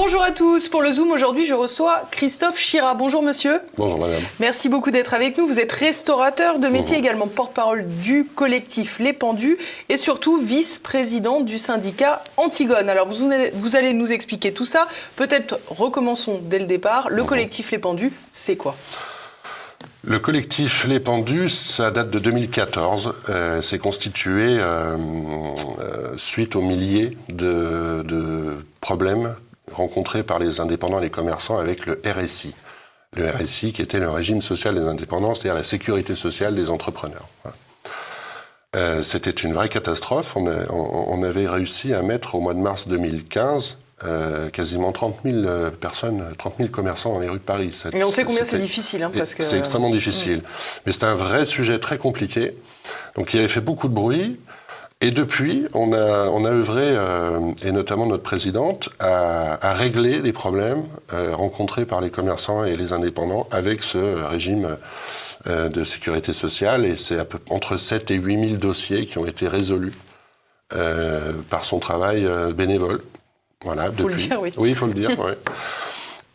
Bonjour à tous. Pour le Zoom, aujourd'hui, je reçois Christophe Chira. Bonjour monsieur. Bonjour madame. Merci beaucoup d'être avec nous. Vous êtes restaurateur de métier, également porte-parole du collectif Les Pendus et surtout vice-président du syndicat Antigone. Alors vous allez nous expliquer tout ça. Peut-être recommençons dès le départ. Le collectif Les Pendus, c'est quoi ? Le collectif Les Pendus, ça date de 2014. C'est constitué suite aux milliers de problèmes rencontrés par les indépendants et les commerçants avec le RSI. Le RSI qui était le régime social des indépendants, c'est-à-dire la sécurité sociale des entrepreneurs. C'était une vraie catastrophe. On avait réussi à mettre au mois de mars 2015 quasiment 30 000 personnes, 30 000 commerçants dans les rues de Paris. Et on sait combien c'est difficile. Parce que... C'est extrêmement difficile. Mais c'est un vrai sujet très compliqué, donc qui avait fait beaucoup de bruit. Et depuis, on a œuvré, et notamment notre présidente, à régler les problèmes rencontrés par les commerçants et les indépendants avec ce régime de sécurité sociale. Et c'est entre 7 et 8 000 dossiers qui ont été résolus par son travail bénévole. Voilà, faut le dire, oui. Oui, il faut le dire, oui.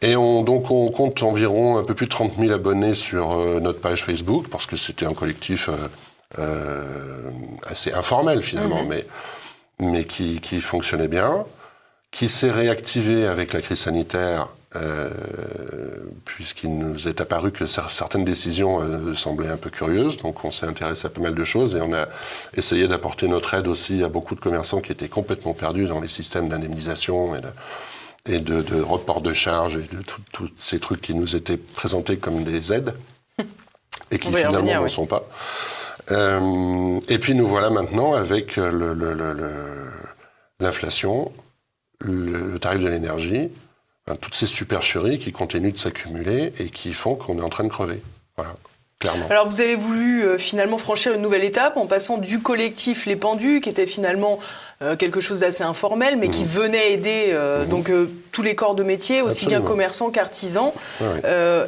Et on compte environ un peu plus de 30 000 abonnés sur notre page Facebook, parce que c'était un collectif assez informel finalement, mais qui fonctionnait bien, qui s'est réactivé avec la crise sanitaire, puisqu'il nous est apparu que certaines décisions semblaient un peu curieuses, donc on s'est intéressé à pas mal de choses et on a essayé d'apporter notre aide aussi à beaucoup de commerçants qui étaient complètement perdus dans les systèmes d'indemnisation et de report de charges et de tous ces trucs qui nous étaient présentés comme des aides et qui finalement n'en sont pas. Et puis nous voilà maintenant avec l'inflation, le tarif de l'énergie, toutes ces supercheries qui continuent de s'accumuler et qui font qu'on est en train de crever. Voilà, clairement. Alors vous avez voulu finalement franchir une nouvelle étape en passant du collectif Les Pendus, qui était finalement quelque chose d'assez informel, mais qui venait aider donc tous les corps de métier, aussi bien commerçants qu'artisans.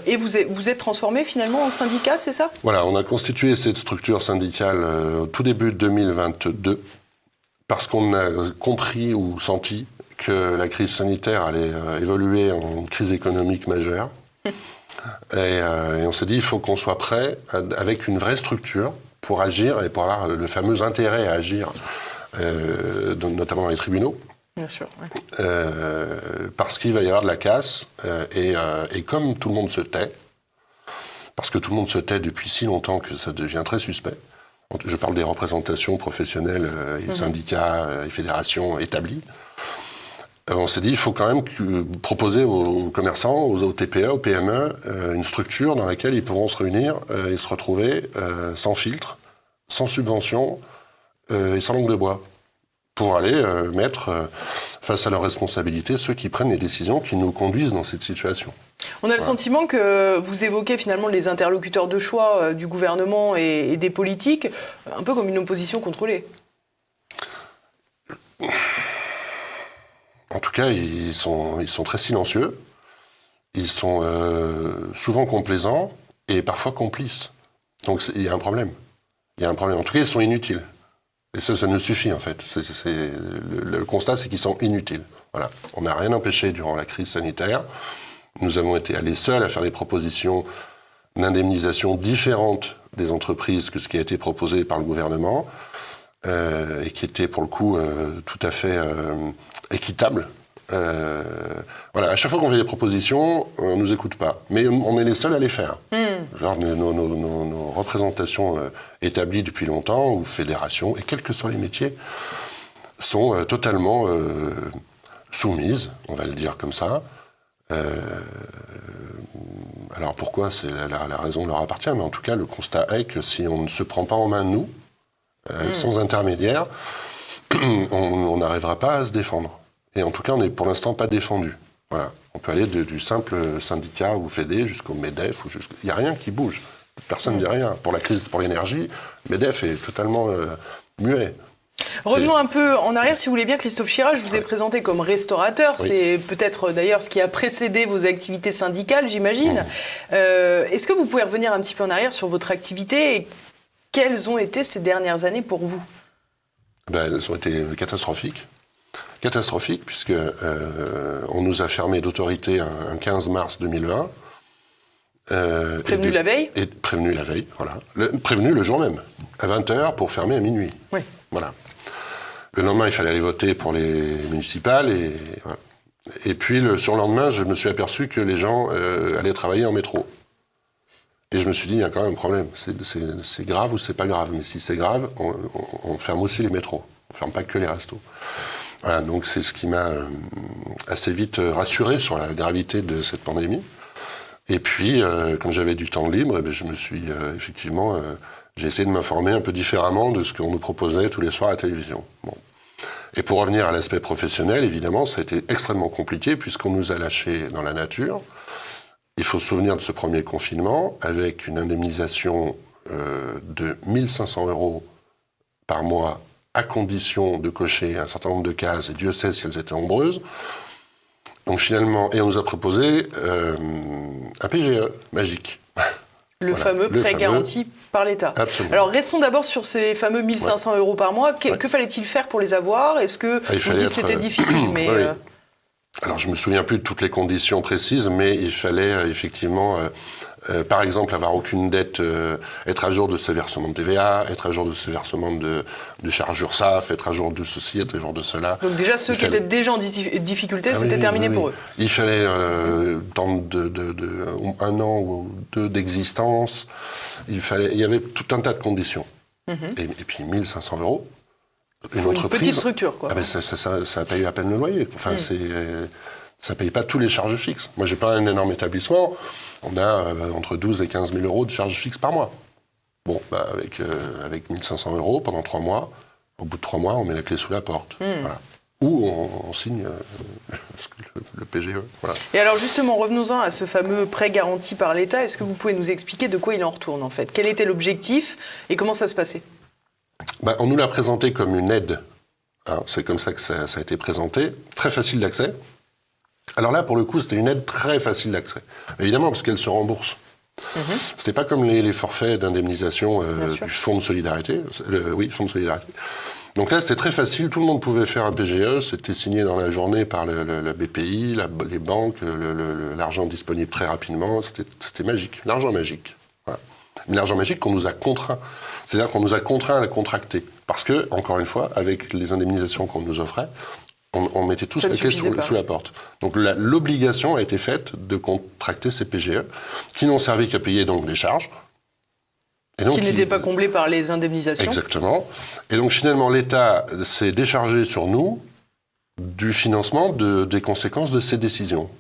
Et vous êtes transformé finalement en syndicat, c'est ça ? Voilà, on a constitué cette structure syndicale au tout début de 2022, parce qu'on a compris ou senti que la crise sanitaire allait évoluer en crise économique majeure. Et on s'est dit, il faut qu'on soit prêt avec une vraie structure pour agir et pour avoir le fameux intérêt à agir, notamment dans les tribunaux. Bien sûr. Ouais. Parce qu'il va y avoir de la casse. Et comme tout le monde se tait, parce que tout le monde se tait depuis si longtemps que ça devient très suspect, je parle des représentations professionnelles et syndicats et fédérations établies, on s'est dit, il faut quand même proposer aux commerçants, aux TPE, aux PME, une structure dans laquelle ils pourront se réunir et se retrouver sans filtre, sans subvention et sans langue de bois, pour aller mettre face à leurs responsabilités ceux qui prennent les décisions qui nous conduisent dans cette situation. On a le sentiment que vous évoquez finalement les interlocuteurs de choix du gouvernement et des politiques, un peu comme une opposition contrôlée. En tout cas, ils sont très silencieux, ils sont souvent complaisants et parfois complices. Donc il y a un problème. En tout cas, ils sont inutiles. Et ça nous suffit en fait. Le constat, c'est qu'ils sont inutiles. Voilà. On n'a rien empêché durant la crise sanitaire. Nous avons été les seuls à faire des propositions d'indemnisation différentes des entreprises que ce qui a été proposé par le gouvernement. Et qui était pour le coup tout à fait équitable. Voilà, à chaque fois qu'on fait des propositions, on ne nous écoute pas. Mais on est les seuls à les faire. Genre nos représentations établies depuis longtemps, ou fédérations, et quels que soient les métiers, sont totalement soumises, on va le dire comme ça. Alors pourquoi, c'est la raison leur appartient, mais en tout cas, le constat est que si on ne se prend pas en main, nous, sans intermédiaire, on n'arrivera pas à se défendre. Et en tout cas, on n'est pour l'instant pas défendu. Voilà. On peut aller du simple syndicat ou fédé jusqu'au MEDEF. Il n'y a rien qui bouge. Personne ne dit rien. Pour la crise, pour l'énergie, le MEDEF est totalement muet. Revenons un peu en arrière, si vous voulez bien, Christophe Chira. Je vous ai présenté comme restaurateur. Oui. C'est peut-être d'ailleurs ce qui a précédé vos activités syndicales, j'imagine. Est-ce que vous pouvez revenir un petit peu en arrière sur votre activité et quelles ont été ces dernières années pour vous ? Elles ont été catastrophiques. catastrophique, puisque on nous a fermé d'autorité un 15 mars 2020. Prévenu la veille ? Et prévenu la veille, voilà. Prévenu le jour même, à 20h pour fermer à minuit. Oui. Voilà. Le lendemain, il fallait aller voter pour les municipales. Voilà. Et puis, le surlendemain, je me suis aperçu que les gens allaient travailler en métro. Et je me suis dit, il y a quand même un problème. C'est grave ou c'est pas grave? Mais si c'est grave, on ferme aussi les métros. On ferme pas que les restos. Voilà, donc c'est ce qui m'a assez vite rassuré sur la gravité de cette pandémie. Et puis, quand j'avais du temps libre, je me suis effectivement... j'ai essayé de m'informer un peu différemment de ce qu'on nous proposait tous les soirs à la télévision. Bon. Et pour revenir à l'aspect professionnel, évidemment, ça a été extrêmement compliqué puisqu'on nous a lâchés dans la nature. Il faut se souvenir de ce premier confinement avec une indemnisation de 1 500 € par mois à condition de cocher un certain nombre de cases, et Dieu sait si elles étaient nombreuses. Donc finalement, et on nous a proposé un PGE magique. Le fameux prêt garanti par l'État. Absolument. Alors restons d'abord sur ces fameux 1 500 € par mois. Que fallait-il faire pour les avoir? Est-ce que vous dites que c'était difficile, mais oui. Alors je me souviens plus de toutes les conditions précises, mais il fallait effectivement, par exemple, avoir aucune dette, être à jour de ses versements de TVA, être à jour de ses versements de charges URSSAF, être à jour de ceci, être à jour de cela. Donc déjà ceux qui étaient déjà en difficulté, c'était terminé pour eux. Il fallait un an ou deux d'existence. Il y avait tout un tas de conditions. Et puis 1 500 €. Une petite structure, quoi. Ah ben ça paye à peine le loyer. Enfin, ça paye pas tous les charges fixes. Moi, j'ai pas un énorme établissement. On a entre 12 et 15 000 € de charges fixes par mois. Bon, avec 1 500 € pendant 3 mois, au bout de 3 mois, on met la clé sous la porte. Voilà. Ou on signe le PGE. Voilà. Et alors justement, revenons-en à ce fameux prêt garanti par l'État. Est-ce que vous pouvez nous expliquer de quoi il en retourne, en fait? Quel était l'objectif et comment ça se passait? On nous l'a présenté comme une aide. Hein, c'est comme ça que ça a été présenté. Très facile d'accès. Alors là, pour le coup, c'était une aide très facile d'accès. Évidemment, parce qu'elle se rembourse. C'était pas comme les forfaits d'indemnisation du Fonds de solidarité. Fonds de solidarité. Donc là, c'était très facile. Tout le monde pouvait faire un PGE. C'était signé dans la journée par la BPI, les banques, l'argent disponible très rapidement. C'était magique. L'argent magique. Voilà. Mais l'argent magique qu'on nous a contraint. C'est-à-dire qu'on nous a contraints à le contracter. Parce que, encore une fois, avec les indemnisations qu'on nous offrait, on mettait tous la clé sous la porte. Donc l'obligation a été faite de contracter ces PGE, qui n'ont servi qu'à payer donc les charges. Et donc, qui n'étaient pas comblées par les indemnisations. Exactement. Et donc finalement, l'État s'est déchargé sur nous du financement des conséquences de ces décisions.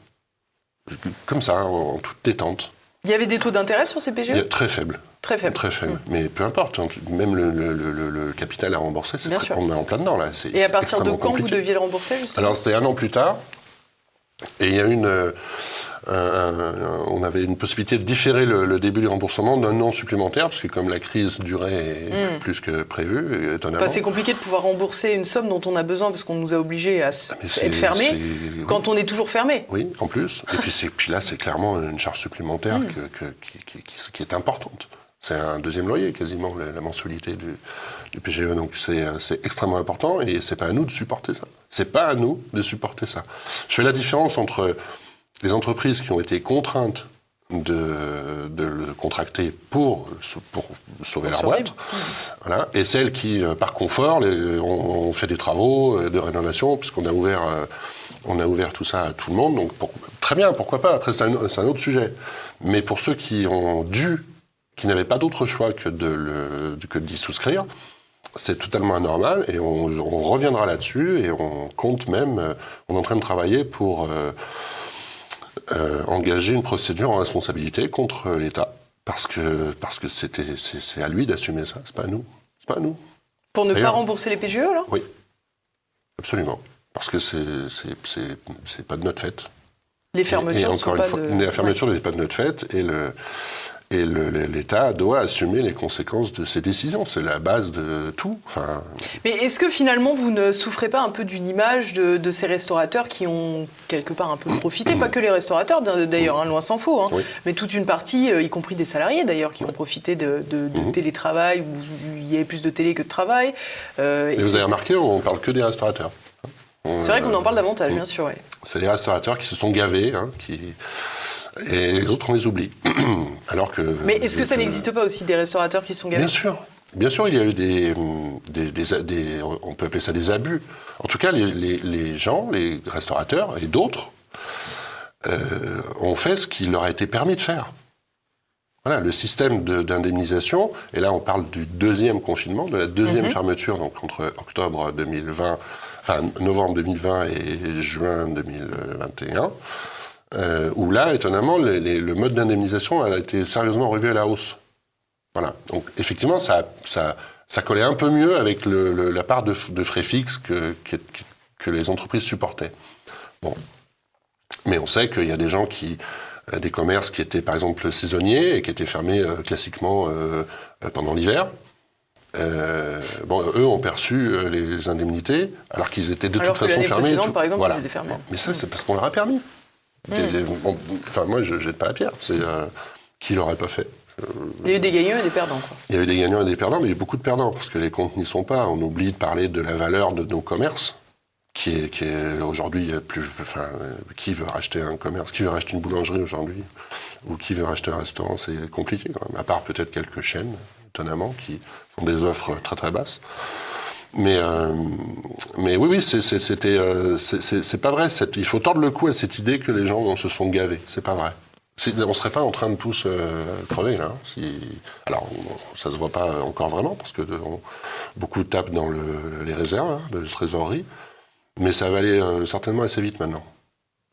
Comme ça, en toute détente. Il y avait des taux d'intérêt sur ces PGE? Très faibles. Très faible. Très faible. Mais peu importe, même le capital à rembourser, on est en plein dedans là. Et à partir de quand vous deviez le rembourser, justement? Alors c'était 1 an plus tard. Et il y a on avait une possibilité de différer le début du remboursement d'1 an supplémentaire, parce que comme la crise durait plus que prévu, étonnamment. C'est compliqué de pouvoir rembourser une somme dont on a besoin parce qu'on nous a obligés à être fermés quand on est toujours fermé. Oui, en plus. Et puis là, c'est clairement une charge supplémentaire qui est importante. C'est un 2e loyer, quasiment, la mensualité du PGE. Donc c'est extrêmement important et c'est pas à nous de supporter ça. C'est pas à nous de supporter ça. Je fais la différence entre les entreprises qui ont été contraintes de le contracter pour sauver leur boîte, voilà, et celles qui, par confort, ont fait des travaux de rénovation, puisqu'on a ouvert tout ça à tout le monde. Donc très bien, pourquoi pas. Après, c'est un autre sujet. Mais pour ceux qui n'avaient pas d'autre choix que d'y souscrire, c'est totalement anormal et on reviendra là-dessus et on compte même, on est en train de travailler pour engager une procédure en responsabilité contre l'État parce que c'est à lui d'assumer ça, c'est pas à nous. C'est pas à nous. Pour ne pas rembourser les PGE, alors ? Oui, absolument. Parce que c'est pas de notre fait. Les fermetures ne sont pas de... La fermeture n'est pas de notre fait et l'État doit assumer les conséquences de ses décisions. C'est la base de tout. Enfin... Mais est-ce que finalement, vous ne souffrez pas un peu d'une image de ces restaurateurs qui ont quelque part un peu profité, pas que les restaurateurs d'ailleurs, loin s'en faut, hein, mais toute une partie, y compris des salariés d'ailleurs, qui ont profité de télétravail, où il y avait plus de télé que de travail. Et vous avez remarqué, on ne parle que des restaurateurs. C'est vrai qu'on en parle davantage, bien sûr. Ouais. C'est les restaurateurs qui se sont gavés, et les autres, on les oublie. Alors que, mais est-ce que ça n'existe pas aussi des restaurateurs qui se sont gavés ? Bien sûr, il y a eu on peut appeler ça des abus. En tout cas, les gens, les restaurateurs et d'autres, ont fait ce qui leur a été permis de faire. Voilà, le système d'indemnisation, et là on parle du deuxième confinement, de la deuxième fermeture, donc entre octobre 2020, enfin novembre 2020 et juin 2021, où là, étonnamment, le mode d'indemnisation a été sérieusement revu à la hausse. Voilà, donc effectivement, ça collait un peu mieux avec la part de frais fixes que les entreprises supportaient. Bon. Mais on sait qu'il y a des gens des commerces qui étaient par exemple saisonniers et qui étaient fermés classiquement pendant l'hiver. Eux ont perçu les indemnités alors qu'ils étaient de toute façon fermés. Par exemple, ils étaient fermés. Mais ça, c'est parce qu'on leur a permis. Moi, je jette pas la pierre. C'est qui l'aurait pas fait. Il y a eu des gagnants et des perdants, quoi. Il y a eu des gagnants et des perdants, mais il y a eu beaucoup de perdants parce que les comptes n'y sont pas. On oublie de parler de la valeur de nos commerces. Qui est aujourd'hui qui veut racheter un commerce, qui veut racheter une boulangerie aujourd'hui, ou qui veut racheter un restaurant, c'est compliqué quand même, à part peut-être quelques chaînes, étonnamment, qui font des offres très très basses. Mais oui, c'est pas vrai. Il faut tordre le cou à cette idée que les gens se sont gavés. C'est pas vrai. On serait pas en train de tous crever là. Alors, ça se voit pas encore vraiment parce que beaucoup tapent dans les réserves de trésorerie. Mais ça va aller certainement assez vite maintenant.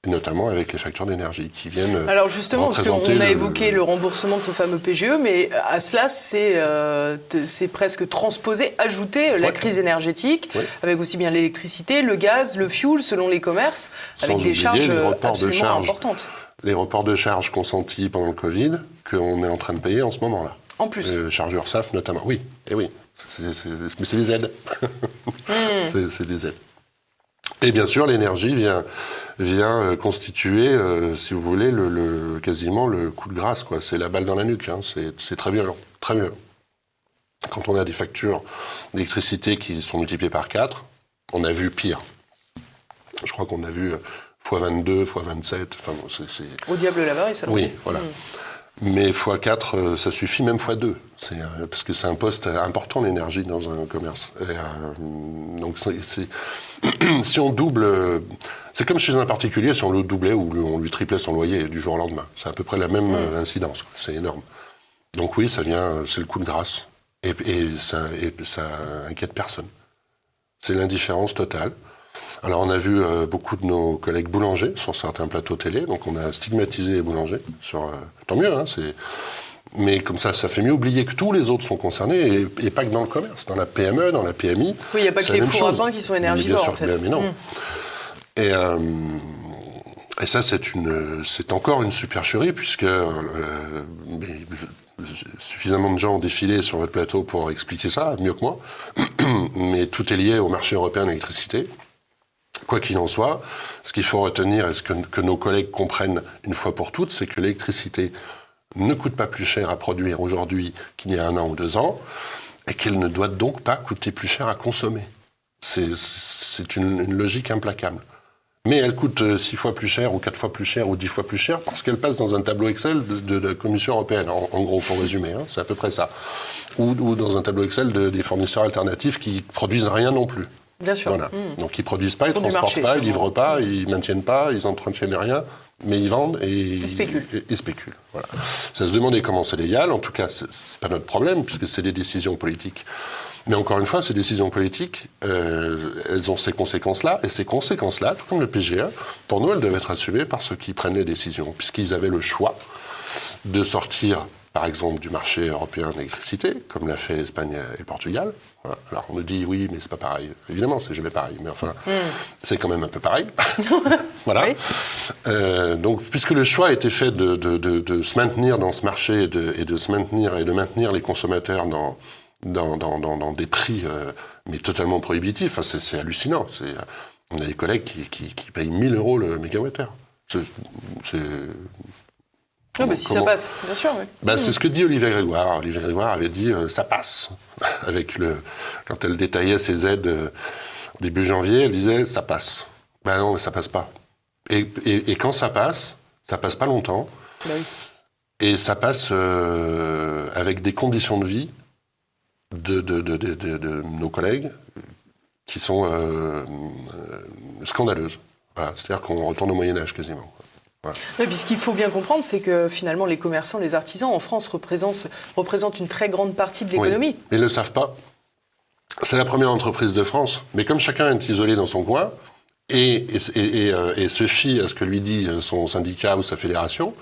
Et notamment avec les factures d'énergie qui viennent. Alors justement, parce qu'on a évoqué le remboursement de ce fameux PGE, mais à cela, c'est presque transposé, ajouté la crise énergétique, avec aussi bien l'électricité, le gaz, le fioul, selon les commerces, avec des charges absolument importantes. Les reports de charges consentis pendant le Covid, qu'on est en train de payer en ce moment-là. En plus. Charges URSSAF notamment. Oui, et oui. Mais c'est des aides. C'est des aides. Et bien sûr, l'énergie vient constituer, si vous voulez, quasiment le coup de grâce, quoi. C'est la balle dans la nuque, c'est très violent, très violent. Quand on a des factures d'électricité qui sont multipliées par 4, on a vu pire. Je crois qu'on a vu x22, x27, enfin bon, c'est... Au diable l'avarice, alors. Oui, voilà. Mais x4, ça suffit, même x2. Parce que c'est un poste important, l'énergie, dans un commerce. Donc, si on double... C'est comme chez un particulier, si on le doublait ou on lui triplait son loyer du jour au lendemain. C'est à peu près la même incidence. C'est énorme. Donc oui, c'est le coup de grâce. Et ça inquiète personne. C'est l'indifférence totale. Alors, on a vu beaucoup de nos collègues boulangers sur certains plateaux télé, donc on a stigmatisé les boulangers. Tant mieux, mais comme ça fait mieux oublier que tous les autres sont concernés, et pas que dans le commerce, dans la PME, dans la PMI. Oui, il n'y a pas que les fours à pain qui sont énergivores, en fait. Mais non. Et ça, c'est encore une supercherie, puisque suffisamment de gens ont défilé sur votre plateau pour expliquer ça, mieux que moi, mais tout est lié au marché européen de l'électricité. Quoi qu'il en soit, ce qu'il faut retenir et ce que nos collègues comprennent une fois pour toutes, c'est que l'électricité ne coûte pas plus cher à produire aujourd'hui qu'il y a 1 an ou 2 ans, et qu'elle ne doit donc pas coûter plus cher à consommer. C'est une logique implacable. Mais elle coûte 6 fois plus cher, ou 4 fois plus cher, ou 10 fois plus cher, parce qu'elle passe dans un tableau Excel de la Commission européenne, en gros, pour résumer, c'est à peu près ça. Ou dans un tableau Excel des fournisseurs alternatifs qui produisent rien non plus. Bien sûr. Voilà. Donc ils ne produisent pas, ils ne transportent pas, ils ne livrent pas, ils ne maintiennent pas, ils n'entretiennent rien, mais ils vendent et ils spéculent. Voilà. Ça se demandait comment c'est légal, en tout cas, ce n'est pas notre problème, puisque c'est des décisions politiques. Mais encore une fois, ces décisions politiques, elles ont ces conséquences-là, et ces conséquences-là, tout comme le PGE, pour nous, elles doivent être assumées par ceux qui prennent les décisions, puisqu'ils avaient le choix de sortir, par exemple, du marché européen de l'électricité, comme l'a fait l'Espagne et le Portugal. Voilà. Alors on nous dit oui, mais c'est pas pareil. Évidemment, c'est jamais pareil, mais enfin, c'est quand même un peu pareil. Voilà. Oui. Donc, puisque le choix a été fait de se maintenir dans ce marché et de maintenir les consommateurs dans des prix mais totalement prohibitifs, enfin, c'est hallucinant. On a des collègues qui payent 1 000 € le mégawattheure. Si ça passe, bien sûr. Oui. C'est ce que dit Olivier Grégoire. Olivier Grégoire avait dit ça passe, quand elle détaillait ses aides Début janvier, elle disait ça passe. Ben non, mais ça passe pas. Et quand ça passe pas longtemps. Bah oui. Et ça passe avec des conditions de vie de nos collègues qui sont scandaleuses. Voilà. C'est-à-dire qu'on retourne au Moyen-Âge quasiment. Voilà. Oui, puis ce qu'il faut bien comprendre, c'est que finalement, les commerçants, les artisans en France représentent une très grande partie de l'économie. Oui, mais ils ne le savent pas. C'est la première entreprise de France. Mais comme chacun est isolé dans son coin et se fie à ce que lui dit son syndicat ou sa fédération,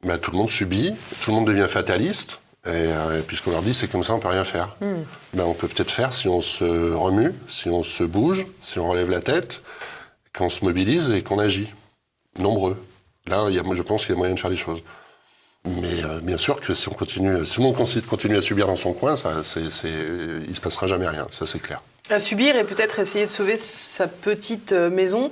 ben, tout le monde subit, tout le monde devient fataliste. Et puisqu'on leur dit c'est comme ça, on ne peut rien faire. Ben, on peut peut-être faire si on se remue, si on se bouge, si on relève la tête, qu'on se mobilise et qu'on agit. Nombreux. Là, je pense qu'il y a moyen de faire des choses. Mais bien sûr que si tout le monde continue à subir dans son coin, il ne se passera jamais rien, ça c'est clair. À subir et peut-être essayer de sauver sa petite maison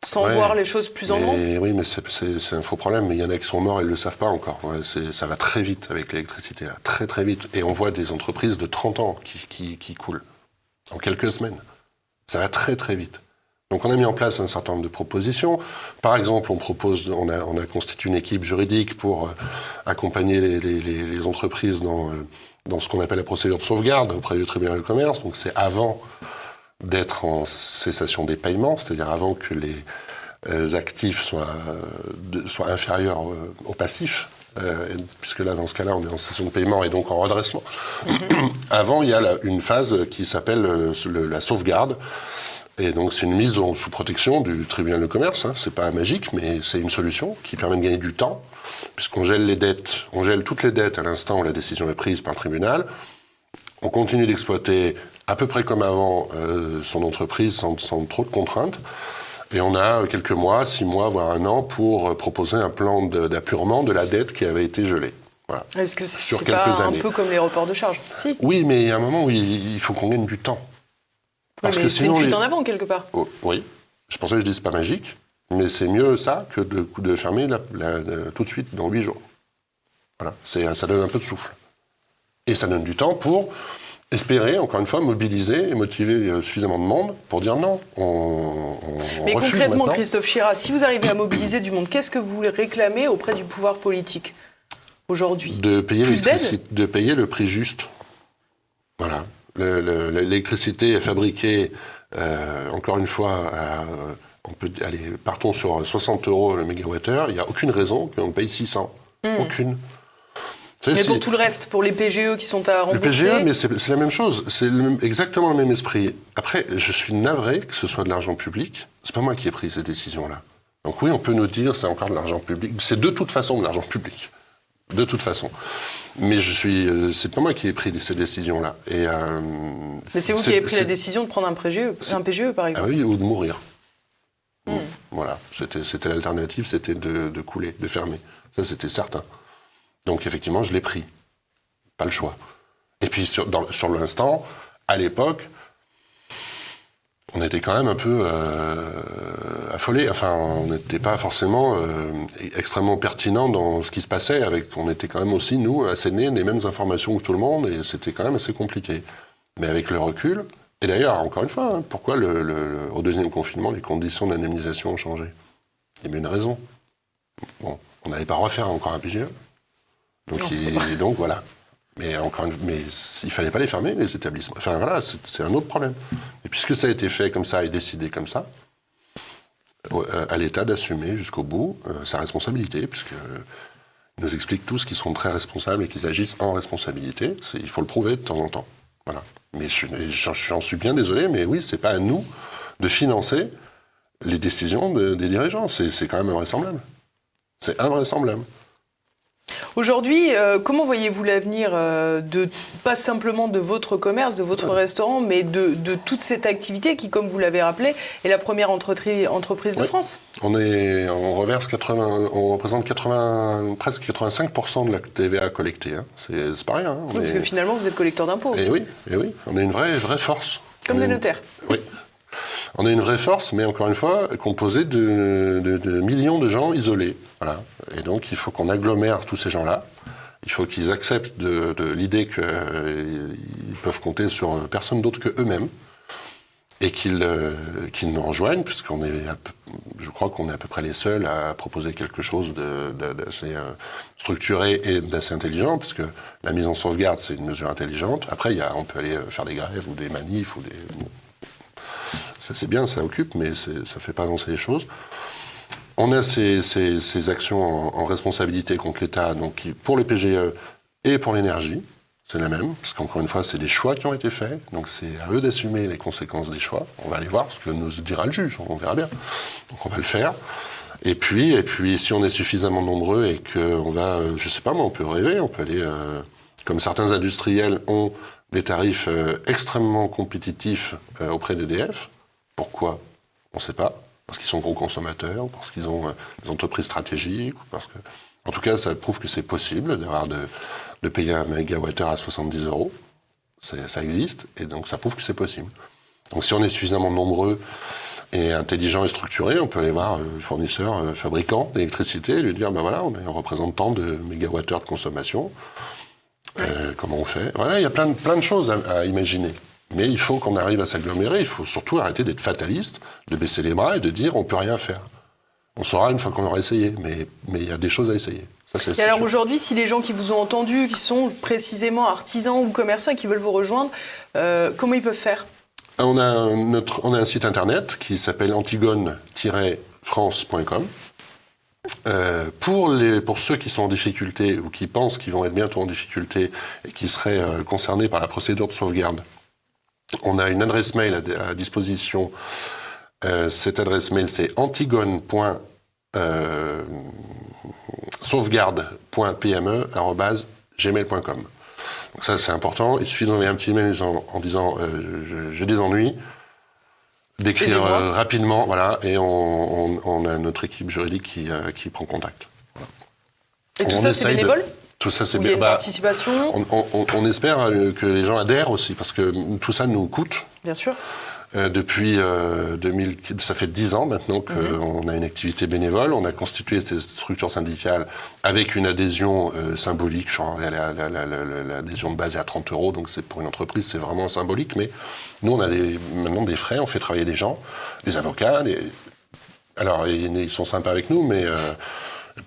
sans voir les choses plus en grand. Oui, mais c'est un faux problème. Mais il y en a qui sont morts et ils ne le savent pas encore. Ouais, ça va très vite avec l'électricité, là. Très très vite. Et on voit des entreprises de 30 ans qui coulent en quelques semaines. Ça va très très vite. Donc on a mis en place un certain nombre de propositions. Par exemple, on a constitué une équipe juridique pour accompagner les entreprises dans ce qu'on appelle la procédure de sauvegarde auprès du tribunal de commerce. Donc c'est avant d'être en cessation des paiements, c'est-à-dire avant que les actifs soient inférieurs aux passifs, puisque là, dans ce cas-là, on est en cessation de paiement et donc en redressement. Avant, il y a une phase qui s'appelle la sauvegarde. Et donc c'est une mise sous protection du tribunal de commerce, hein. C'est pas magique, mais c'est une solution qui permet de gagner du temps, puisqu'on gèle les dettes, on gèle toutes les dettes à l'instant où la décision est prise par le tribunal. On continue d'exploiter à peu près comme avant son entreprise sans trop de contraintes. Et on a quelques mois, 6 mois, voire 1 an pour proposer un plan d'appurement de la dette qui avait été gelée. Voilà. Est-ce que c'est pas un peu comme les reports de charges? Si. Oui, mais il y a un moment où il faut qu'on gagne du temps. Parce que c'est une fuite en avant, quelque part. Oh, oui, c'est pour ça que je dis que c'est pas magique, mais c'est mieux ça que de fermer tout de suite dans 8 jours. Voilà, ça donne un peu de souffle. Et ça donne du temps pour espérer, encore une fois, mobiliser et motiver suffisamment de monde pour dire non, on mais refuse concrètement, maintenant. Christophe Chira, si vous arrivez à mobiliser du monde, qu'est-ce que vous réclamez auprès du pouvoir politique aujourd'hui? De payer le prix juste. Voilà. L'électricité est fabriquée, encore une fois, partons sur 60 € le mégawattheure, il n'y a aucune raison qu'on paye 600. Aucune. Mais pour tout le reste, pour les PGE qui sont à rembourser... Le PGE, mais c'est la même chose, c'est exactement le même esprit. Après, je suis navré que ce soit de l'argent public, c'est pas moi qui ai pris ces décisions-là. Donc oui, on peut nous dire c'est encore de l'argent public, c'est de toute façon de l'argent public. De toute façon. Mais c'est pas moi qui ai pris ces décisions-là. Mais c'est vous qui avez pris la décision de prendre un PGE, par exemple. Ah oui, ou de mourir. Voilà. C'était l'alternative, c'était de couler, de fermer. Ça, c'était certain. Donc, effectivement, je l'ai pris. Pas le choix. Et puis, sur l'instant, à l'époque, on était quand même un peu affolés. Enfin, on n'était pas forcément extrêmement pertinent dans ce qui se passait. On était quand même aussi, nous, assénés des mêmes informations que tout le monde, et c'était quand même assez compliqué. Mais avec le recul, et d'ailleurs, encore une fois, hein, pourquoi au deuxième confinement, les conditions d'indemnisation ont changé? Il y avait une raison. Bon, on n'allait pas refaire encore un PGE. Donc voilà. Mais il fallait pas les fermer, les établissements. Enfin voilà, c'est un autre problème. Et puisque ça a été fait comme ça et décidé comme ça, à l'État d'assumer jusqu'au bout sa responsabilité, puisqu'ils nous expliquent tous qu'ils sont très responsables et qu'ils agissent en responsabilité. Il faut le prouver de temps en temps. Voilà. Mais j'en suis bien désolé, mais oui, c'est pas à nous de financer les décisions des dirigeants. C'est quand même invraisemblable. C'est invraisemblable. Aujourd'hui, comment voyez-vous l'avenir pas simplement de votre commerce, de votre restaurant, mais de toute cette activité qui, comme vous l'avez rappelé, est la première entreprise de France? On représente presque 85% de la TVA collectée. Hein. C'est pas rien. Hein. Parce que finalement, vous êtes collecteur d'impôts aussi. Et oui, on est une vraie force. Comme des notaires. Oui. On est une vraie force, mais encore une fois, composée de millions de gens isolés. Voilà. Et donc, il faut qu'on agglomère tous ces gens-là. Il faut qu'ils acceptent de l'idée qu'ils peuvent compter sur personne d'autre qu'eux-mêmes. et qu'ils nous rejoignent, puisqu'on est, je crois qu'on est à peu près les seuls à proposer quelque chose d'assez structuré et d'assez intelligent, parce que la mise en sauvegarde, c'est une mesure intelligente. Après, on peut aller faire des grèves ou des manifs, ça c'est bien, ça occupe, mais ça ne fait pas avancer les choses. On a ces actions en responsabilité contre l'État, donc pour le PGE et pour l'énergie. C'est la même, parce qu'encore une fois, c'est des choix qui ont été faits, donc c'est à eux d'assumer les conséquences des choix. On va aller voir ce que nous dira le juge, on verra bien. Donc on va le faire. Et puis si on est suffisamment nombreux et qu'on va, je sais pas moi, on peut rêver, on peut aller, comme certains industriels ont des tarifs extrêmement compétitifs auprès d'EDF. Pourquoi ? On ne sait pas. Parce qu'ils sont gros consommateurs, parce qu'ils ont des entreprises stratégiques, ou parce que... En tout cas, ça prouve que c'est possible de payer un mégawattheure à 70 €. Ça existe, et donc ça prouve que c'est possible. Donc si on est suffisamment nombreux et intelligents et structurés, on peut aller voir le fournisseur, fabricant d'électricité, et lui dire, ben voilà, on représente tant de mégawattheures de consommation. Comment on fait ? Voilà, il y a plein de choses à imaginer. Mais il faut qu'on arrive à s'agglomérer, il faut surtout arrêter d'être fataliste, de baisser les bras et de dire, on ne peut rien faire. On saura une fois qu'on aura essayé, mais il y a des choses à essayer. Ça, et alors aujourd'hui, si les gens qui vous ont entendu, qui sont précisément artisans ou commerçants et qui veulent vous rejoindre, comment ils peuvent faire ? On a un site internet qui s'appelle antigone-france.com. Pour ceux qui sont en difficulté ou qui pensent qu'ils vont être bientôt en difficulté et qui seraient concernés par la procédure de sauvegarde, on a une adresse mail à disposition. Cette adresse mail, c'est antigone.sauvegarde.pme@gmail.com. Donc ça, c'est important. Il suffit d'envoyer un petit mail en disant j'ai des ennuis, d'écrire rapidement, voilà, et on a notre équipe juridique qui prend contact. Voilà. Et tout ça, c'est bénévole ? Tout ça, c'est bénévole. Il y a une participation. On espère que les gens adhèrent aussi, parce que tout ça nous coûte. Bien sûr. Depuis 2000, ça fait 10 ans maintenant qu'on a une activité bénévole. On a constitué cette structure syndicale avec une adhésion symbolique. L'adhésion de base est à 30 €, donc pour une entreprise, c'est vraiment symbolique. Mais nous, on a maintenant des frais, on fait travailler des gens, des avocats. Alors, ils sont sympas avec nous, mais...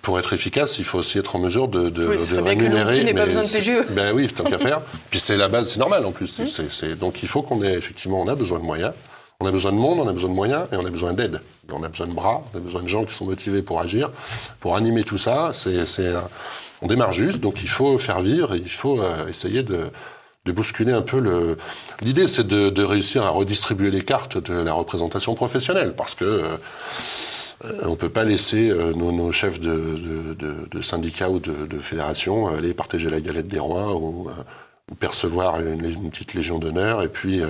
pour être efficace, il faut aussi être en mesure de rémunérer. Mais pas besoin de PGE. Ben oui, tant qu'à faire. Puis c'est la base, c'est normal en plus. Donc il faut qu'on ait, effectivement, on a besoin de moyens, on a besoin de monde, on a besoin de moyens et on a besoin d'aide. On a besoin de bras, on a besoin de gens qui sont motivés pour agir, pour animer tout ça. On démarre juste, donc il faut faire vivre et il faut essayer de bousculer un peu L'idée, c'est de réussir à redistribuer les cartes de la représentation professionnelle, parce que on ne peut pas laisser nos chefs de syndicats ou de fédérations aller partager la galette des rois ou percevoir une petite légion d'honneur et puis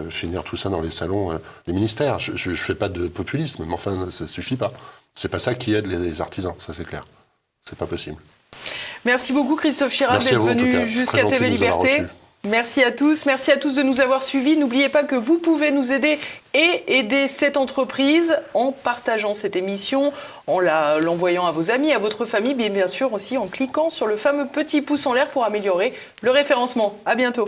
finir tout ça dans les salons des ministères. Je ne fais pas de populisme, mais enfin, ça ne suffit pas. C'est pas ça qui aide les artisans, ça c'est clair. C'est pas possible. Merci beaucoup Christophe Chirac d'être venu jusqu'à TV Liberté. Merci à tous de nous avoir suivis. N'oubliez pas que vous pouvez nous aider et aider cette entreprise en partageant cette émission, en l'envoyant à vos amis, à votre famille, mais bien sûr aussi en cliquant sur le fameux petit pouce en l'air pour améliorer le référencement. À bientôt.